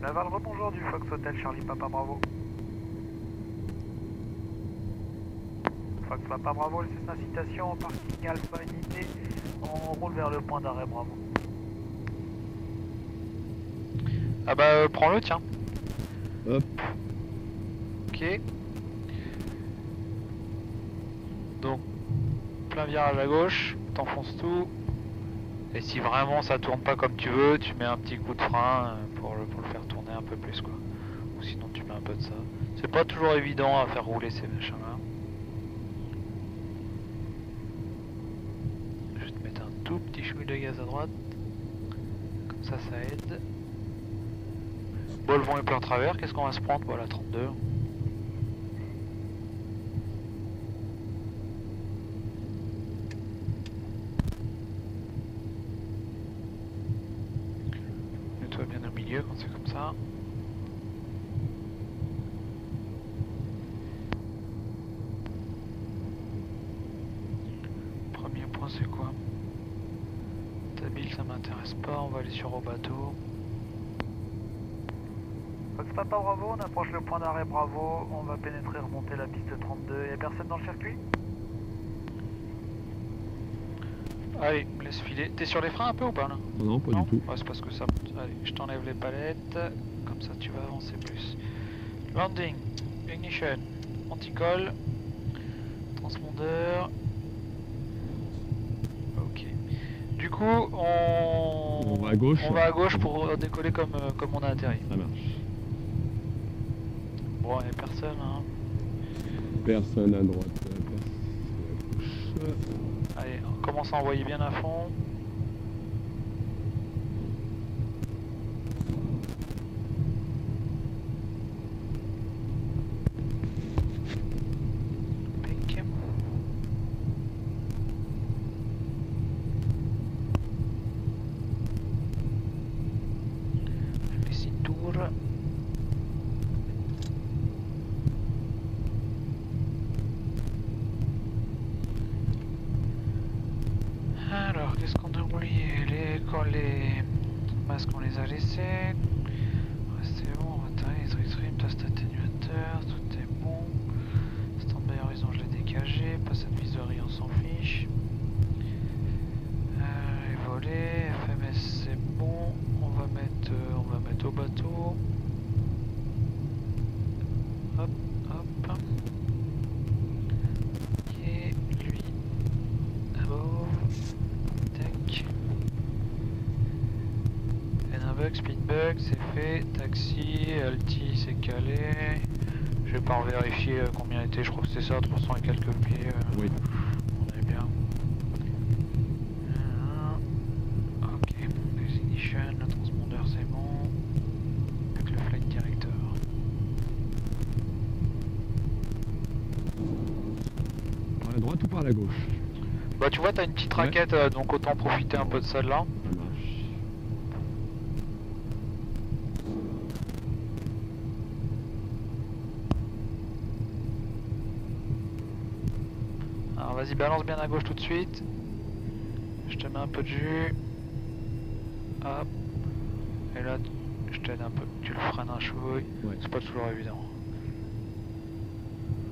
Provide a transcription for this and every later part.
Laval, rebonjour du Fox Hotel Charlie Papa Bravo. Fox Papa Bravo, le Cessna Citation, parking Alpha Unité, on roule vers le point d'arrêt Bravo. Ah bah prends-le tiens. Hop. Ok. Donc plein virage à gauche, t'enfonces tout. Et si vraiment ça tourne pas comme tu veux, tu mets un petit coup de frein pour le faire tourner un peu plus quoi. Ou sinon tu mets un peu de ça. C'est pas toujours évident à faire rouler ces machins là. Je vais te mettre un tout petit chouille de gaz à droite. Comme ça aide. Bon, le vent est plein travers, qu'est-ce qu'on va se prendre? Voilà, 32. Mets-toi bien au milieu quand c'est comme ça. Premier point c'est quoi? Ta bille ça m'intéresse pas, on va aller sur au bateau. Fox Papa Bravo, on approche le point d'arrêt Bravo, on va pénétrer, remonter la piste 32, y'a personne dans le circuit? Allez, me laisse filer. T'es sur les freins un peu ou pas là? Non, pas du tout. Ouais, c'est parce que ça... Allez, je t'enlève les palettes, comme ça tu vas avancer plus. Landing, ignition, anti-colle, transpondeur. Ok. Du coup, On va à gauche. On va à gauche pour décoller comme on a atterri. Ça marche. Bon, il n'y a personne, hein. Personne à droite, personne à gauche. Allez, on commence à envoyer bien à fond. Pic. Laissez tour. Alors, qu'est-ce qu'on a oublié? Les masques, on les a laissés. Restez bon, on va tailler, trim, test atténuateur, tout est bon. Stand-by horizon, je l'ai dégagé. Passade visorie, on s'en fiche. Les volets, FMS, c'est bon. On va mettre au bateau. Hop, hop. Et lui, above. Tac. Bug, speedbug, c'est fait. Taxi, alti, c'est calé. Je vais pas vérifier combien était, je crois que c'était ça, 300 et quelques pieds. Oui. On est bien. Ok, les ignition, le transpondeur c'est bon. Avec le flight director. Par la droite ou par la gauche? Bah tu vois, t'as une petite raquette, donc autant profiter un peu de celle-là. Ça marche. Alors vas-y, balance bien à gauche tout de suite. Je te mets un peu de jus. Hop. Et là, je t'aide un peu. Tu le freines un chouille. Ouais. C'est pas toujours évident.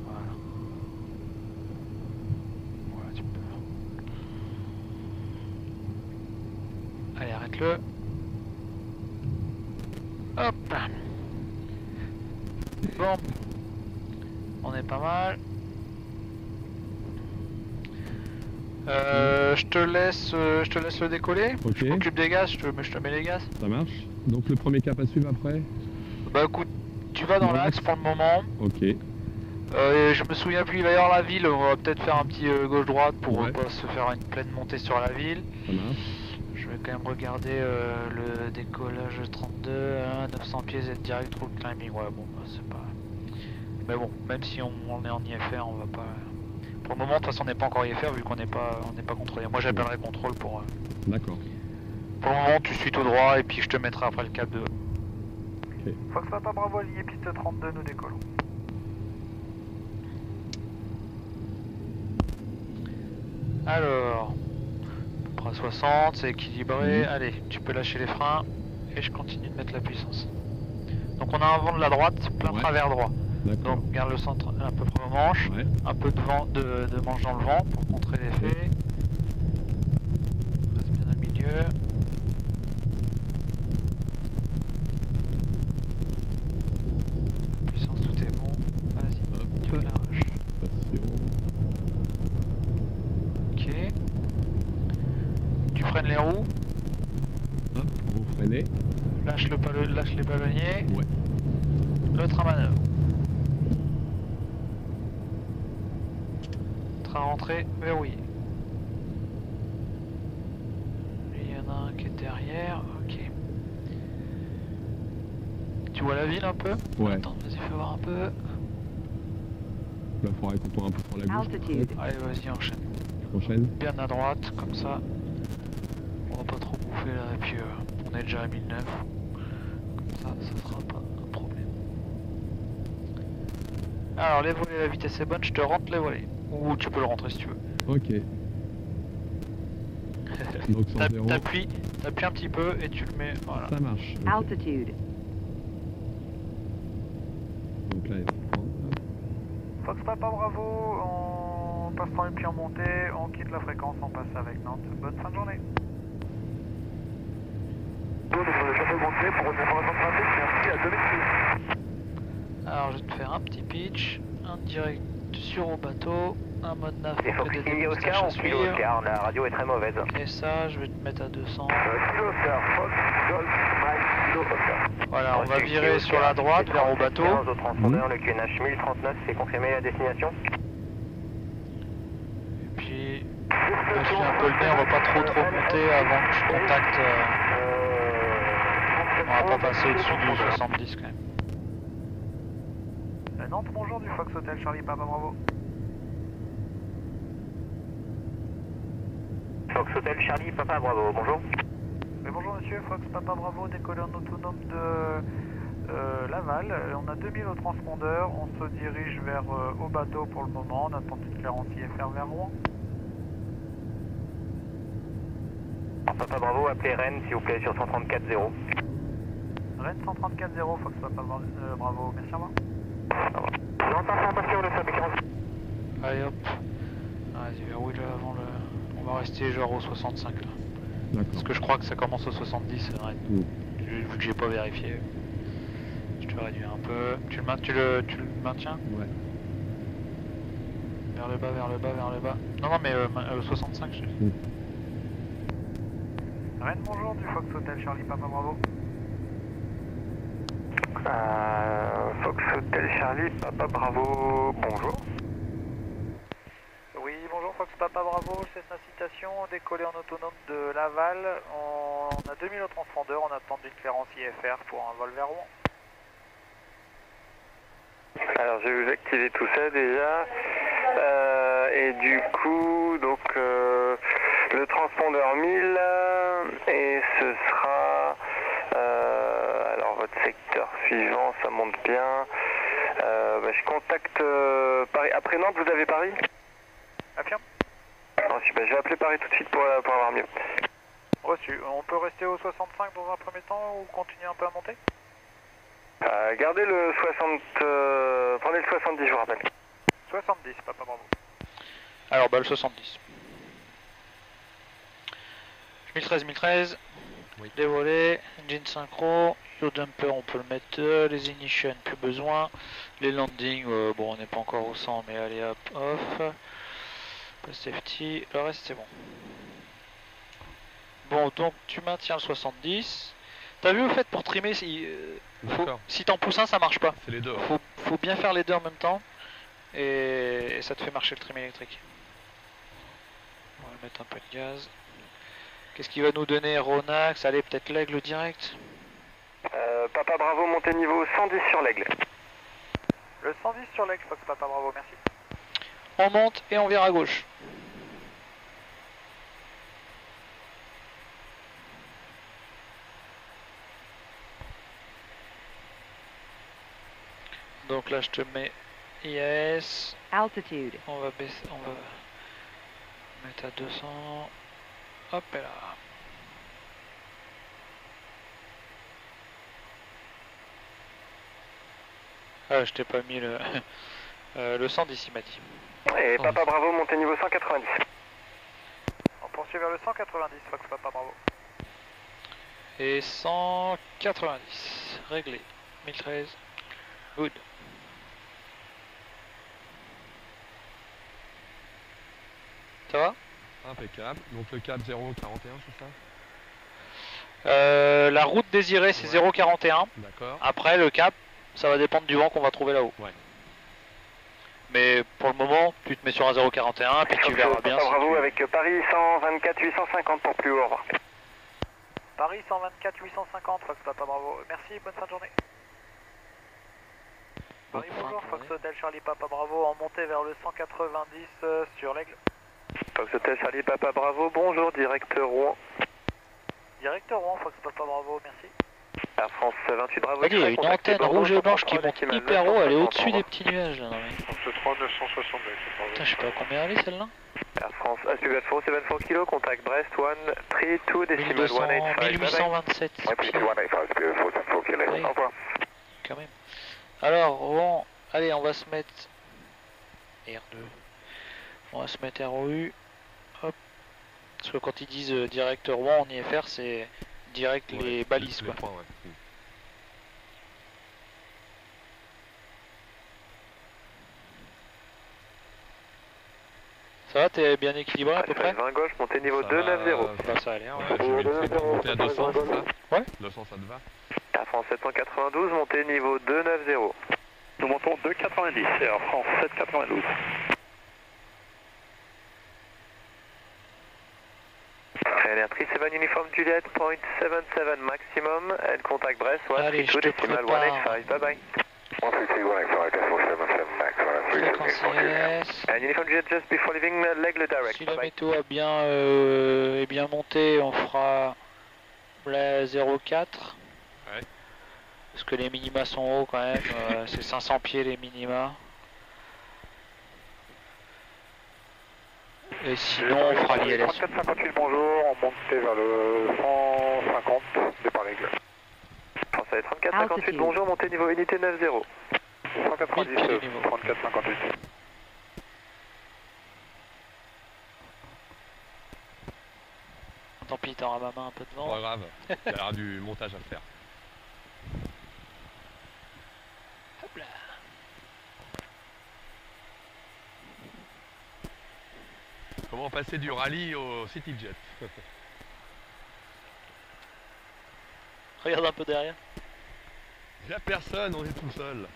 Voilà. Voilà, tu peux. Allez, arrête-le. Hop. Bon. On est pas mal. Je te laisse le décoller. Ok. Je m'occupe des gaz, je te mets les gaz. Ça marche. Donc le premier cap à suivre après? Bah écoute, tu vas dans Ouais. l'axe pour le moment. Ok. Je me souviens plus, il va y avoir la ville, on va peut-être faire un petit gauche-droite pour Ouais. pas se faire une pleine montée sur la ville. Ça marche. Je vais quand même regarder le décollage 32, 900 pieds Z direct route climbing. Ouais bon bah c'est pas... Mais bon, même si on est en IFR, on va pas... Pour le moment de toute façon on n'est pas encore IFR vu qu'on n'est pas contrôlé. Moi j'appellerai contrôle pour... D'accord. Pour le moment tu suis tout droit et puis je te mettrai après le cap de... Ok. Fox Papa Bravo, aligné piste 32, nous décollons. Alors... À peu près 60, c'est équilibré. Allez, tu peux lâcher les freins et je continue de mettre la puissance. Donc on a un vent de la droite, plein Ouais. travers droit. D'accord. Donc garde le centre à peu près au manche, Ouais. un peu de vent, de manche dans le vent pour contrer l'effet. Reste bien au milieu. Puissance, tout est bon. Vas-y, Hop. tu la rush. Attention. Ok. Tu freines les roues, Hop, vous freinez. lâche les ballonniers. Ouais. Le train manœuvre. Train rentré, verrouillé. Lui, il y en a un qui est derrière, ok. Tu vois la ville un peu? Ouais. Attends, vas-y, fais voir un peu. Là, il faudrait qu'on tourne un peu sur la gauche. Altitude. Allez, vas-y, enchaîne. Prochaine. Bien à droite, comme ça. On va pas trop bouffer là, et puis on est déjà à 1009. Comme ça sera pas un problème. Alors, les volets, la vitesse est bonne, je te rentre les volets. Ou tu peux le rentrer si tu veux. Ok. Donc 100. T'appuies un petit peu et tu le mets, voilà. Ça marche. Ok. Altitude. Donc là, il va prendre. Fox Papa Bravo, on passe par une pied en montée, on quitte la fréquence, on passe avec Nantes. Bonne fin de journée. Alors je vais te faire un petit pitch, un direct sur au bateau, un mode nav Et pour Fox aider des Kilo moustaches Oscar à ou Kilo suivre. Oscar, la radio est très mauvaise. Et ça, je vais te mettre à 200. Kilo Oscar, Fox, Golf, Mike, Kilo Oscar. Voilà, on va Reçu, virer Kilo sur la Oscar, droite vers au bateau. 15 au transpondeur, le QNH 1039, c'est confirmé la destination. Et puis, lâcher un peu le nez, on va pas trop monter avant que je contacte. On va pas passer au-dessus du 70 quand même. Nantes, bonjour du Fox Hotel Charlie Papa Bravo. Fox Hotel Charlie, Papa Bravo, bonjour. Mais bonjour monsieur, Fox Papa Bravo, décolleur autonome de Laval. On a 2000 au transpondeur, on se dirige vers au bateau pour le moment, on attend une clairance IFR vers Rouen. Papa Bravo, appelez Rennes s'il vous plaît sur 134.0. Rennes 134.0, Fox Papa Bravo, merci à vous. Nantes, information de fabricant. Allez hop. Vas-y, verrouille là avant le. On va rester genre au 65 là. D'accord. Parce que je crois que ça commence au 70, Rennes. Vu que j'ai pas vérifié. Je te réduis un peu. Tu le maintiens? Ouais. Vers le bas, vers le bas, vers le bas. Non, non, mais 65, je dis. Rennes, bonjour du Fox Hotel Charlie Papa Bravo. Fox Hotel Charlie, Papa Bravo, bonjour. Oui, bonjour Fox Papa Bravo, c'est une citation, décollé en autonome de Laval. On a 2000 au transpondeur, on attend d'une clairance IFR pour un vol vers Rouen. Alors je vais vous activer tout ça déjà. Et du coup, donc le transpondeur 1000 et ce sera alors votre secteur suivant, ça monte bien. Je contacte Paris. Après Nantes, vous avez Paris? Affirme. Ensuite, je vais appeler Paris tout de suite pour avoir mieux. Reçu. On peut rester au 65 dans un premier temps ou continuer un peu à monter? Gardez le 60, prenez le 70, je vous rappelle. 70, Papa Bravo. Alors, bah le 70. 1013, Oui. dévolé, engine synchro, yo dumper on peut le mettre, les ignition plus besoin, les landings, bon on n'est pas encore au 100 mais allez hop, off, pas safety, le reste c'est bon. Bon donc tu maintiens le 70, t'as vu au fait pour trimer, D'accord. si t'en pousses un ça marche pas, C'est les deux. faut bien faire les deux en même temps et ça te fait marcher le trim électrique. On va mettre un peu de gaz. Qu'est-ce qu'il va nous donner Ronax? Allez, peut-être l'aigle direct. Papa Bravo, montez niveau 110 sur l'aigle. Le 110 sur l'ex, Fox Papa Bravo, merci. On monte et on vire à gauche. Donc là, je te mets IAS. Altitude. On va baisser, on va mettre à 200. Hop et là. Ah, je t'ai pas mis le, le 110, il m'a dit. Et Papa Bravo, montez niveau 190. On poursuit vers le 190, Fox Papa Bravo. Et 190, réglé. 1013, good. Ça va? Impeccable. Donc le cap 041, c'est ça? La route désirée, c'est 0,41. D'accord. Après, le cap, ça va dépendre du vent qu'on va trouver là-haut. Ouais. Mais pour le moment, tu te mets sur un 0,41, puis tu verras bien. Papa Bravo tu... avec Paris 124 850 pour plus haut, au revoir. Paris 124 850, Fox Papa Bravo. Merci, bonne fin de journée. Paris bonjour, Fox Hotel Charlie Papa Bravo en montée vers le 190 sur l'Aigle. Fox Hotel Charlie Papa Bravo, bonjour, direct Rouen. Direct Rouen, Fox Papa Bravo, merci. Air France 28 Bravo. Il y a une antenne rouge et blanche qui monte hyper haut, elle est au-dessus des petits nuages là. France 3 962. Putain, je sais pas combien elle est celle-là. Air France Aspect 74 kg, contact Brest 132 décimal 185. 1827. Au revoir. Quand même. Alors, bon, allez, on va se mettre R2. On va se mettre ROU. Hop. Parce que quand ils disent direct Rouen en IFR, c'est direct les balises quoi. Points, ouais. Ça va, t'es bien équilibré à peu près? 20 gauche, montée niveau Ça 290. Bah ça a l'air. Ouais, je vais essayer de monter à 200, c'est ça? Ouais. 200, ça te va? Air France 792, montée niveau 290. Nous montons 290, Air France 792. Ryanair 37 Uniform Juliet, 0.77 maximum, and contact Brest, Allez, je 132 te décimal prépare. 185, bye bye. 132 Fréquence ILS. And Uniform Juliet just before leaving l'Aigle direct, Si bye la bye. météo est bien montée, on fera la 0,4. Ouais. Parce que les minima sont hauts quand même, c'est 500 pieds les minima. Et sinon on fera l'ILS. 3458, bonjour, on monte vers le 150, départ l'Aigle. Français 3458, bonjour, montée niveau unité 90. 190, 3458. Tant pis, t'auras ma main un peu devant. Pas grave, il y aura du montage à faire. Hop là. Comment passer du rallye au CityJet? Regarde un peu derrière. Il n'y a personne, on est tout seul.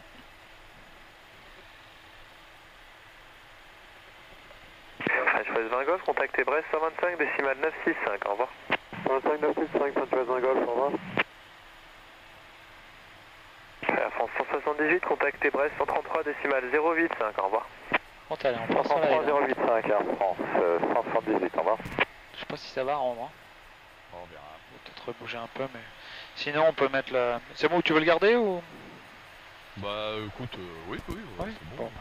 French 20 Golf, contactez Brest 125 décimal 965, au revoir. 125 965, French 20 Golf, au revoir. Air France 178, contactez Brest 133 décimal 085, au revoir. Bon, t'es allé en passant là. 133 085, Air France 178, au revoir. Je sais pas si ça va rendre. Hein. On verra. Peut-être rebouger un peu, mais. Sinon, on peut mettre la. C'est bon, tu veux le garder ou? Bah écoute, oui, ouais, Oui. c'est bon. Bon.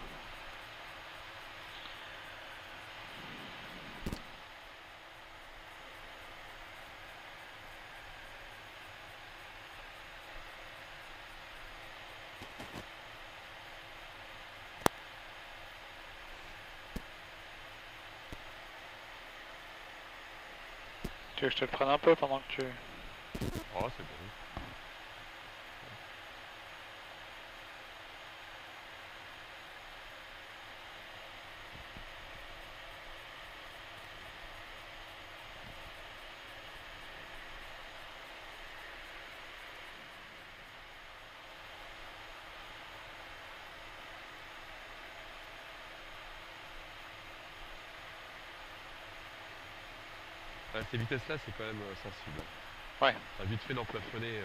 Tu veux que je te le prenne un peu pendant que tu... Oh, c'est bon. Ces vitesses-là, c'est quand même sensible. Ouais. Ça a vite fait d'emplafonner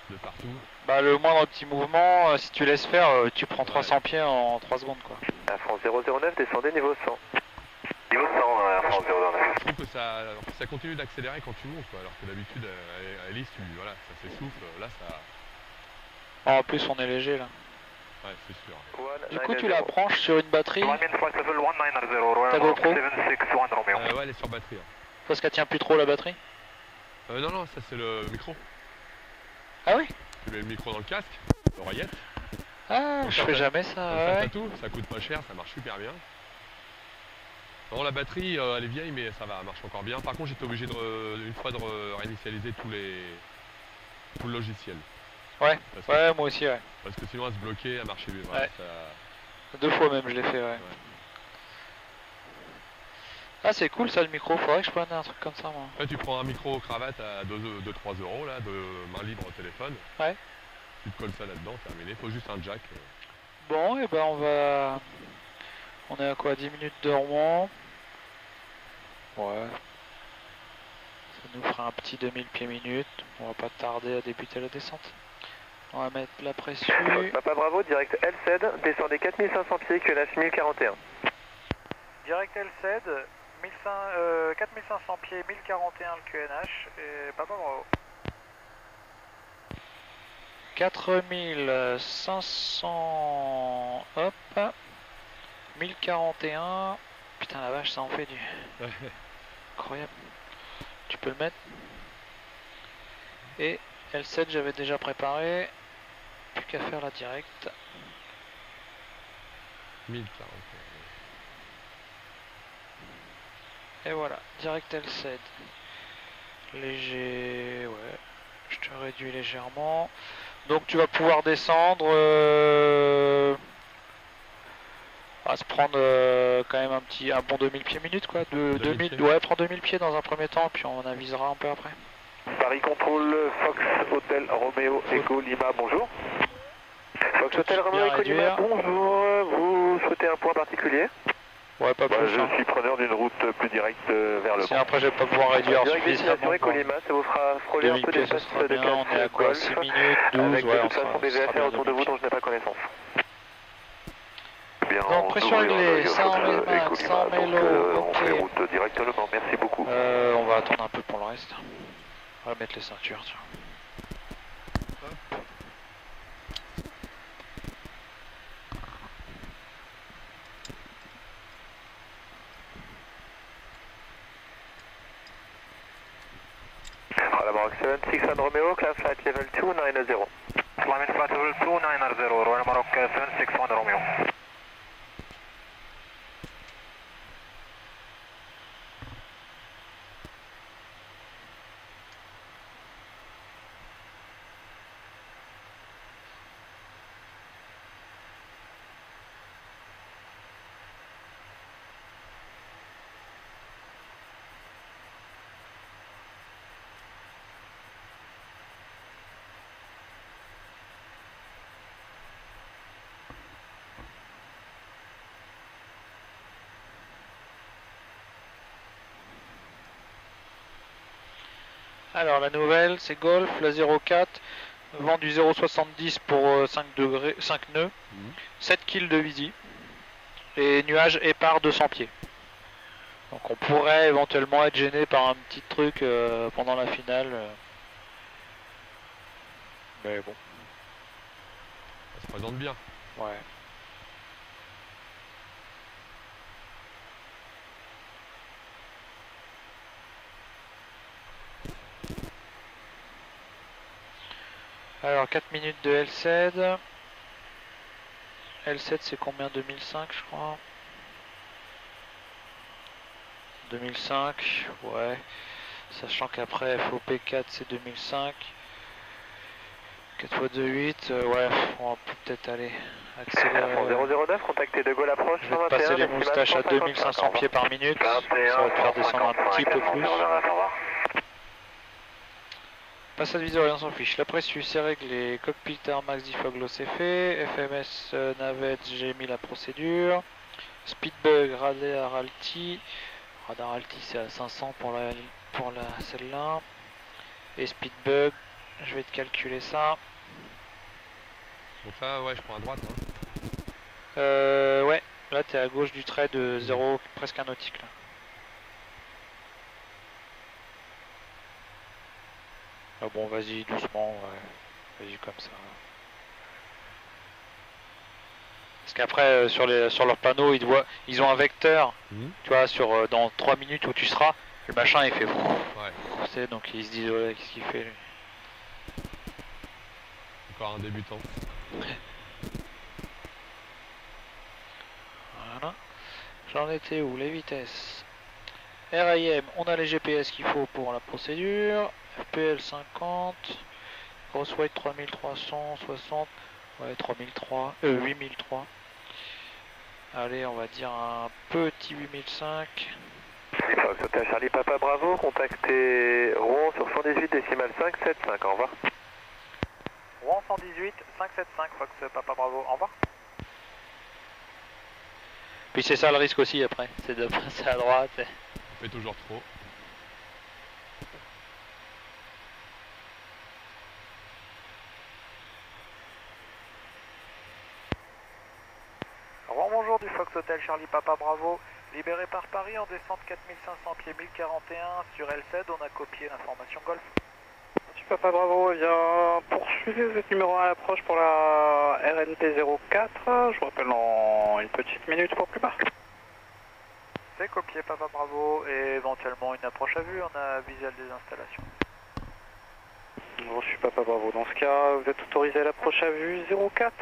de partout. Bah le moindre petit mouvement, si tu laisses faire, tu prends 300 pieds en 3 secondes quoi. Air France 009, descendez niveau 100. Niveau 100, Air France 009. Je trouve que ça continue d'accélérer quand tu montes, quoi, alors que d'habitude, à l'hélice, voilà, ça s'essouffle, là ça... En plus on est léger là. Ouais, c'est sûr. Du coup tu la branches sur une batterie, ta Ta GoPro, Ouais, elle est sur batterie. Hein. parce qu'elle tient plus trop la batterie. Non, ça c'est le micro. Ah oui? Tu mets le micro dans le casque, l'oreillette, Ah, Donc je ça fais fait- jamais ça, Comme ça, ouais. t'as tout, ça coûte pas cher, ça marche super bien. Non, la batterie, elle est vieille, mais ça va, elle marche encore bien. Par contre, j'étais obligé une fois de réinitialiser tout le logiciel. Ouais, Parce que, ouais, moi aussi, ouais. parce que sinon, elle se bloquait, elle marchait bien. Voilà, Ouais. ça- 2 fois même, je l'ai fait, ouais. Ah, c'est cool ça le micro, faudrait que je prenne un truc comme ça, moi. Après, tu prends un micro cravate à 2-3 euros, là, de main libre au téléphone. Ouais. Tu te colles ça là-dedans, terminé. Faut juste un jack. Bon, et ben on va... On est à quoi, 10 minutes de Rouen? Ouais. Ça nous fera un petit 2000 pieds minutes. On va pas tarder à débuter la descente. On va mettre la pression. Papa Bravo, direct LCED, descendez 4500 pieds, QNH 1041. Direct LCED, 4500 pieds, 1041 le QNH, et Papa Bravo. 4500... Hop. 1041. Putain la vache, ça en fait du... Incroyable. Tu peux le mettre. Et L7 j'avais déjà préparé. Plus qu'à faire la directe. 1040. Et voilà, direct L7. Léger, ouais. Je te réduis légèrement. Donc tu vas pouvoir descendre. À se prendre quand même un bon 2000 pieds minute quoi. 2000 pieds. ouais, prends 2000 pieds dans un premier temps, puis on avisera un peu après. Paris Contrôle, Fox Hotel Romeo Echo Lima, bonjour. Fox Hotel Romeo Echo Lima, bonjour. Vous souhaitez un point particulier? Ouais, pas plus. Je suis preneur d'une route plus directe vers le Sinon après je vais pas pouvoir réduire direct destination Echo Lima, ça vous fera frôler un peu d'espace de bien, on est à classe quoi, golf, 6 minutes, 12, avec ouais, de toute façon des VFR autour de vous dont je n'ai pas connaissance. Bien, donc pression réglée, 100 000 max, 100 000 on fait ok. route directement, merci beaucoup. On va attendre un peu pour le reste. On va mettre les ceintures, tiens. Mark 76 Romeo, climb flight level 290. Climb flight level 290, Royal Maroc 761 Romeo. Alors la nouvelle c'est Golf, la 04, vent du 0,70 pour 5 degrés, 5 nœuds, 7 kg de visi et nuage épars 200 pieds. Donc on pourrait éventuellement être gêné par un petit truc pendant la finale. Mais bon. Ça se présente bien. Ouais. Alors 4 minutes de L7. L7 c'est combien? 2005 je crois. 2005, ouais. Sachant qu'après FOP4 c'est 2005. 4 x 2, 8, ouais, on va peut-être aller accélérer. 009, contactez De Gaulle approche. Je vais passer les moustaches à 2500 pieds par minute. Ça va te faire descendre un petit peu plus. Passade visuelle, on s'en fiche. La pression c'est réglé. Cockpit Air Max Defoglo c'est fait. FMS navette, j'ai mis la procédure. Speedbug, radar alti. Radar alti c'est à 500 pour celle-là. Et speedbug, je vais te calculer ça. Donc là, ouais, je prends à droite. Hein. Ouais, là t'es à gauche du trait de 0, presque un nautique là. Ah bon, vas-y doucement, ouais. Vas-y comme ça. Parce qu'après sur leur panneau ils ont un vecteur, tu vois, dans 3 minutes où tu seras, le machin il fait ouais. Donc ils se disent ouais, qu'est-ce qu'il fait lui. Encore un débutant. J'en étais où? Les vitesses. RAM, on a les GPS qu'il faut pour la procédure. FPL 50. Crossweight 3360. Ouais, 8003. Allez, on va dire un petit 8005. Fox Hotel Charlie Papa Bravo, contactez Rouen sur 118 décimal 575, au revoir. Rouen 118, 575, Fox Papa Bravo, au revoir. Puis c'est ça le risque aussi après, c'est de passer à droite. On fait toujours trop. Rouen, bonjour, du Fox Hotel Charlie Papa Bravo. Libéré par Paris en descente 4500 pieds 1041 sur L7, on a copié l'information Golf. Papa Bravo, eh bien, poursuivez, vous êtes numéro 1 à l'approche pour la RNP 04, je vous rappelle dans une petite minute pour plus bas. C'est copié Papa Bravo et éventuellement une approche à vue, on a visuel des installations. Bon, je suis Papa Bravo, dans ce cas, vous êtes autorisé à l'approche à vue 04.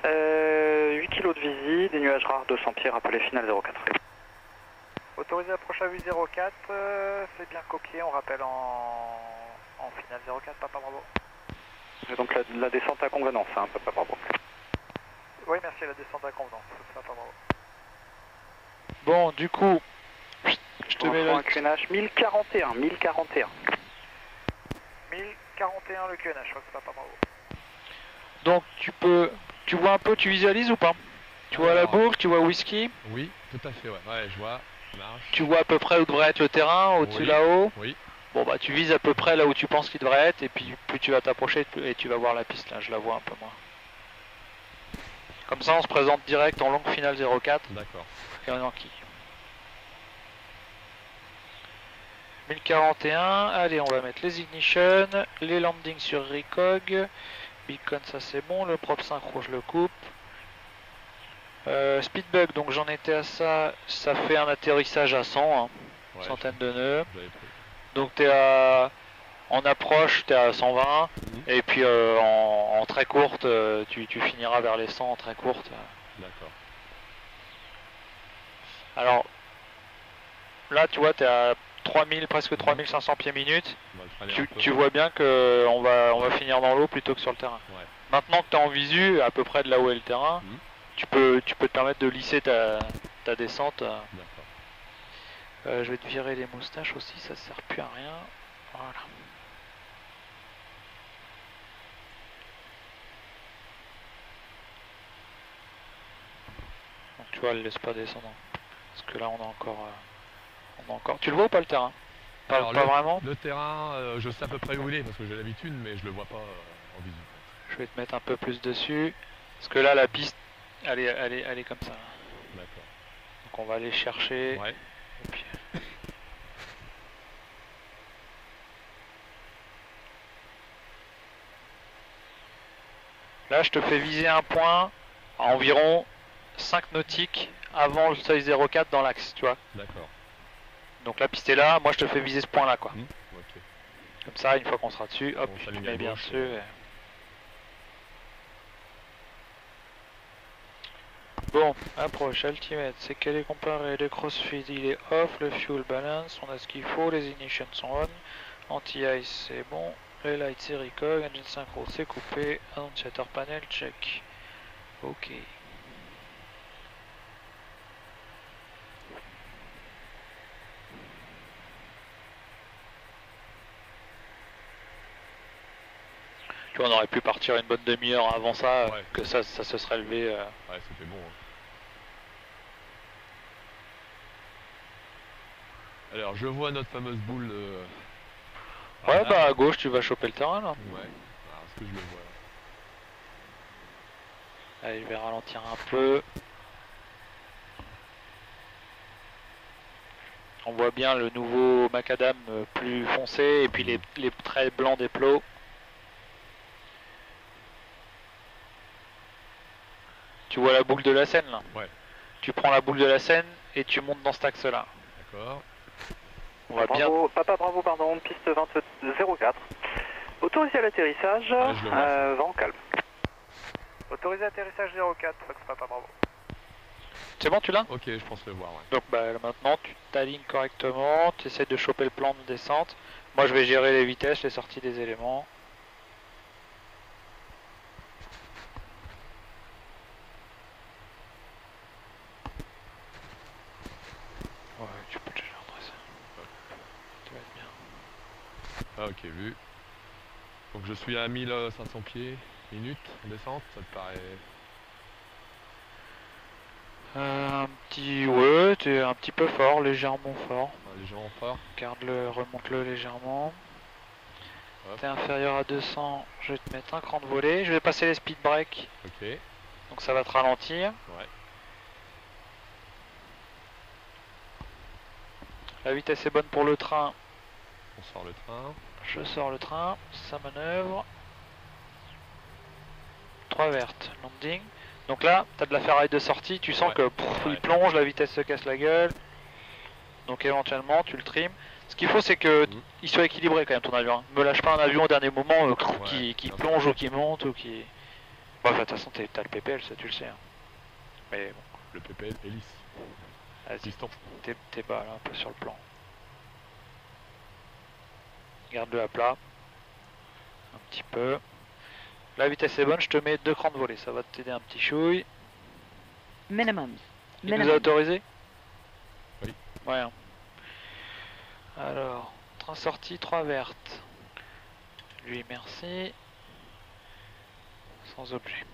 8 kg de visite, des nuages rares 200 pieds, rappelez final 04. Autorisé approche à vue 04, c'est bien copié, on rappelle en finale 04, Papa Bravo. Et donc la descente à convenance, hein, Papa Bravo. Oui, merci, la descente à convenance, Papa Bravo. Bon, du coup, je te mets un le... QNH 1041, 1041. 1041 le QNH, Papa Bravo. Donc tu vois un peu, tu visualises ou pas? Tu vois la boucle, tu vois whisky? Oui, tout à fait, ouais. Ouais, je vois, ça marche. Tu vois à peu près où devrait être le terrain, au-dessus Oui. là-haut? Oui. Bon bah tu vises à peu près là où tu penses qu'il devrait être et puis plus tu vas t'approcher et tu vas voir la piste là, je la vois un peu moins. Comme ça on se présente direct en longue finale 04 D'accord. et on enquille. 1041, allez on va mettre les ignition, les landings sur Recog, beacon ça c'est bon, le prop synchro je le coupe. Speedbug donc j'en étais à ça, ça fait un atterrissage à 100, hein, Ouais, centaine de nœuds. j'avais pris. Donc en approche, tu es à 120, et puis en très courte, tu finiras vers les 100 en très courte. D'accord. Alors, là, tu vois, tu es à 3000, presque 3500 pieds minute. On va le freiner un peu. Tu vois bien qu'on va finir dans l'eau plutôt que sur le terrain. Ouais. Maintenant que tu es en visu, à peu près de là où est le terrain, tu peux te permettre de lisser ta descente. D'accord. Je vais te virer les moustaches aussi, ça sert plus à rien. Voilà. Donc tu vois, elle laisse pas descendre. Parce que là on a encore... Tu le vois ou pas le terrain? Alors, pas vraiment. Le terrain, je sais à peu près où il est parce que j'ai l'habitude, mais je le vois pas en visu. Je vais te mettre un peu plus dessus. Parce que là la piste, elle est comme ça. D'accord. Donc on va aller chercher. Ouais. Et puis... Là, je te fais viser un point à environ 5 nautiques avant le seuil 04 dans l'axe, tu vois. D'accord. Donc la piste est là, moi je te fais viser ce point là quoi. Ok. Comme ça, une fois qu'on sera dessus, hop, On tu s'aligne te mets à bien gauche, dessus. Bon, approche, ultimate, c'est qu'elle est comparée, le crossfit il est off, le fuel balance, on a ce qu'il faut, les ignitions sont on, anti-ice c'est bon, les lights c'est recog, engine synchro c'est coupé, annunciateur panel check. Ok. Tu vois, on aurait pu partir une bonne demi-heure avant ça, Ouais. que ça se serait levé. Ouais, c'était bon. Hein. Alors, je vois notre fameuse boule. Ouais, là. bah à gauche, tu vas choper le terrain là. Ouais. Alors, est-ce que je le vois là? Allez, je vais ralentir un peu. On voit bien le nouveau macadam plus foncé et puis les traits blancs des plots. Tu vois la boucle de la Seine là? Ouais. Tu prends la boucle de la Seine et tu montes dans cet axe là. D'accord. On va bien. Bravo, Papa Bravo, pardon, piste 04. Autorisé à l'atterrissage, Ah, je le vois. vent calme. Autorisé atterrissage 04, Fox Papa Bravo. C'est bon, tu l'as? Ok, je pense le voir, ouais. Donc bah, maintenant, tu t'alignes correctement, tu essaies de choper le plan de descente. Moi, je vais gérer les vitesses, les sorties des éléments. Ouais, tu peux déjà rentrer ça. Tu vas être bien. Ah, ok, vu. Donc je suis à 1500 pieds minute en descente, ça te paraît... Un petit... Ouais, t'es un petit peu fort, légèrement fort. légèrement fort. Garde-le, remonte-le légèrement. Hop. T'es inférieur à 200, je vais te mettre un cran de volée. Je vais passer les speed breaks. Ok. Donc ça va te ralentir. Ouais. La vitesse est bonne pour le train. On sort le train. Je sors le train, ça manœuvre. 3 vertes, landing. Donc là, tu as de la ferraille de sortie, tu sens que il plonge, la vitesse se casse la gueule. Donc éventuellement, tu le trimes. Ce qu'il faut, c'est que il soit équilibré quand même ton avion. Me lâche pas un avion au dernier moment qui plonge ou qui monte ou qui... Bon, de toute façon, t'as le PPL, ça tu le sais. Hein. Mais bon. Le PPL est lisse. Vas-y, t'es bas là, un peu sur le plan. Garde-le à plat. Un petit peu. La vitesse est bonne, je te mets 2 crans de volée, ça va t'aider un petit chouille. Minimum. Il nous a autorisé? Oui. Ouais. Hein. Alors, train sorti, 3 vertes. Lui, merci. Sans objet.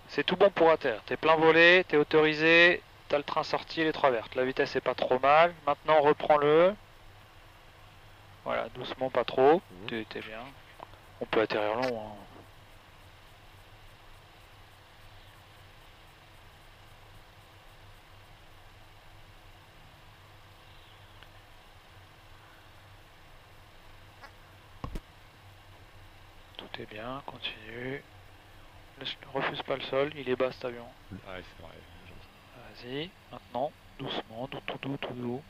C'est tout bon pour atterrir. T'es plein volé, t'es autorisé, t'as le train sorti, les 3 vertes. La vitesse est pas trop mal. Maintenant, reprends-le. Voilà, doucement, pas trop. T'es bien. On peut atterrir long. Hein. Tout est bien, continue. Refuse pas le sol, il est bas cet avion. Ouais, c'est vrai. Vas-y, maintenant, doucement, tout doux.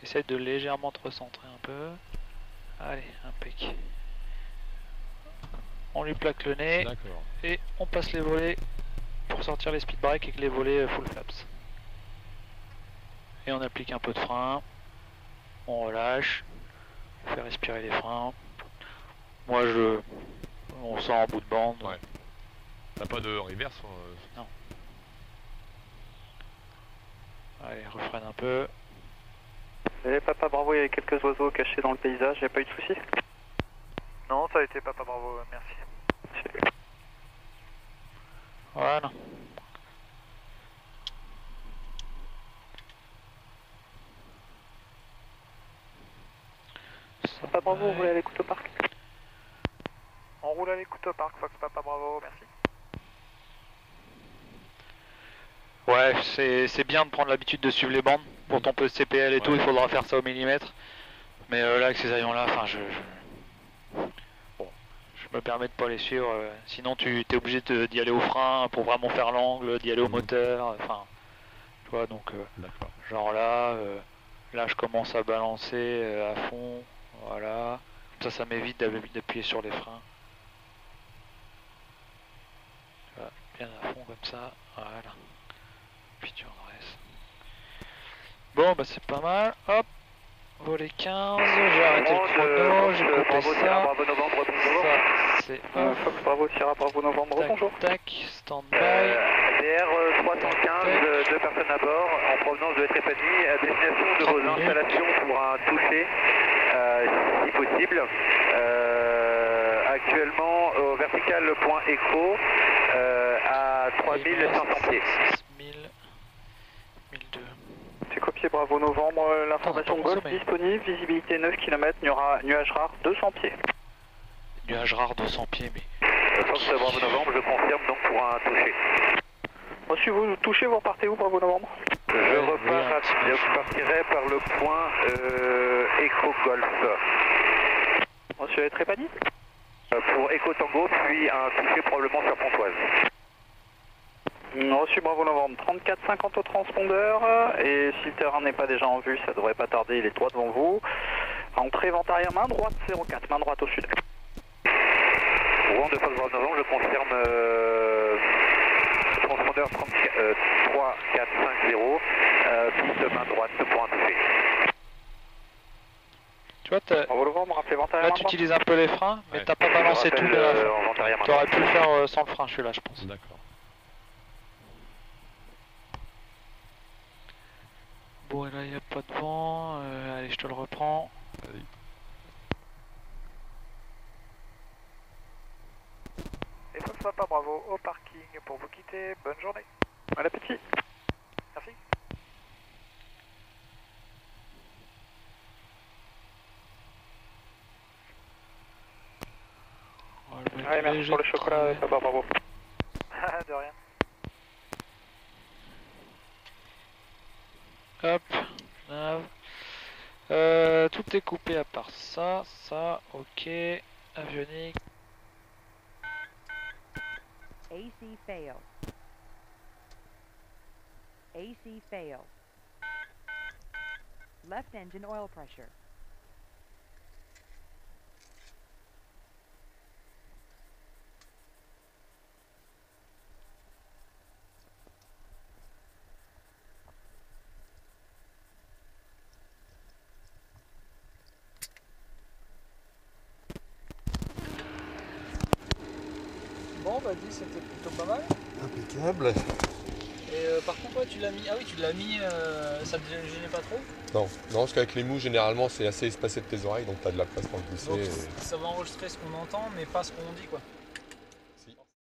Essaye de légèrement te recentrer un peu. Allez, impec. On lui plaque le nez. Et on passe les volets pour sortir les speed breaks avec les volets full flaps. Et on applique un peu de frein. On relâche. On fait respirer les freins. Moi on sent en bout de bande. Ouais. T'as pas de reverse Non. Allez, refreine un peu. Papa Bravo, il y avait quelques oiseaux cachés dans le paysage, il n'y a pas eu de soucis? Non, ça a été Papa Bravo, merci. Voilà. Papa Bravo, vous roulez à l'écoute au parc? On roule à l'écoute au parc, Fox Papa Bravo, merci. Ouais, c'est bien de prendre l'habitude de suivre les bandes. Pour ton peu CPL et tout, il faudra faire ça au millimètre. Mais là, avec ces avions-là, enfin, je me permets de pas les suivre. Sinon, tu es obligé d'y aller au frein pour vraiment faire l'angle, d'y aller au moteur. Enfin, tu vois, donc, genre là, je commence à balancer à fond. Voilà. Comme ça m'évite d'appuyer sur les freins. Voilà, bien à fond comme ça. Voilà. Puis tu redresses. Bon, bah c'est pas mal. Hop. Volet 15. J'ai arrêté le chrono. J'ai coupé ça. Ça, c'est Fox Bravo, Sierra Bravo Novembre, bonjour. Tac, stand-by. DR 315, 2 personnes à bord en provenance de Trépanie, à destination de vos installations pour un toucher, si possible. Actuellement au vertical point écho à 3500 pieds. 6000, 1002. C'est copié Bravo Novembre, l'information Golf disponible, visibilité 9 km, nuage rare 200 pieds. Nuage rare 200 pieds, mais... Fox Bravo Novembre, je confirme donc pour un toucher. Si vous touchez, vous repartez où Bravo Novembre? Je partirai par le point Echo Golf. Monsieur Trépani? Pour Echo Tango, puis un toucher probablement sur Pontoise. Reçu Bravo Novembre, 34-50 au transpondeur, et si le terrain n'est pas déjà en vue, ça devrait pas tarder, il est droit devant vous. Entrée vente arrière, main droite 04, main droite au sud. Rouen de Fox Bravo Novembre, je confirme transpondeur transpondeur 3, 4, 5, 0, piste main droite pour un toucher. Tu vois, On va le voir, me rappelez vent arrière là main tu droite. utilises un peu les freins, mais Ouais. t'as pas balancé tout de la fin. En vent arrière main Tu aurais droite. pu le faire sans le frein celui-là, je pense. D'accord. Bon, et là il n'y a pas de vent. Allez, je te le reprends. Vas-y. Et Fox Papa Bravo au parking pour vous quitter. Bonne journée. Bon appétit. Merci. On va le mettre Allez, merci léger pour le de chocolat, travers. Papa Bravo. De rien. Hop, nav. Tout est coupé à part ça, ok. Avionique. AC fail. AC fail. Left engine oil pressure. Bon, bah dis, c'était plutôt pas mal. Impeccable. Et par contre, ouais, tu l'as mis. Ah oui, tu l'as mis. Ça te gênait pas trop. Non, non, parce qu'avec les mous, généralement, c'est assez espacé de tes oreilles, donc tu as de la place pour le glisser. Donc et- ça va enregistrer ce qu'on entend, mais pas ce qu'on dit, quoi.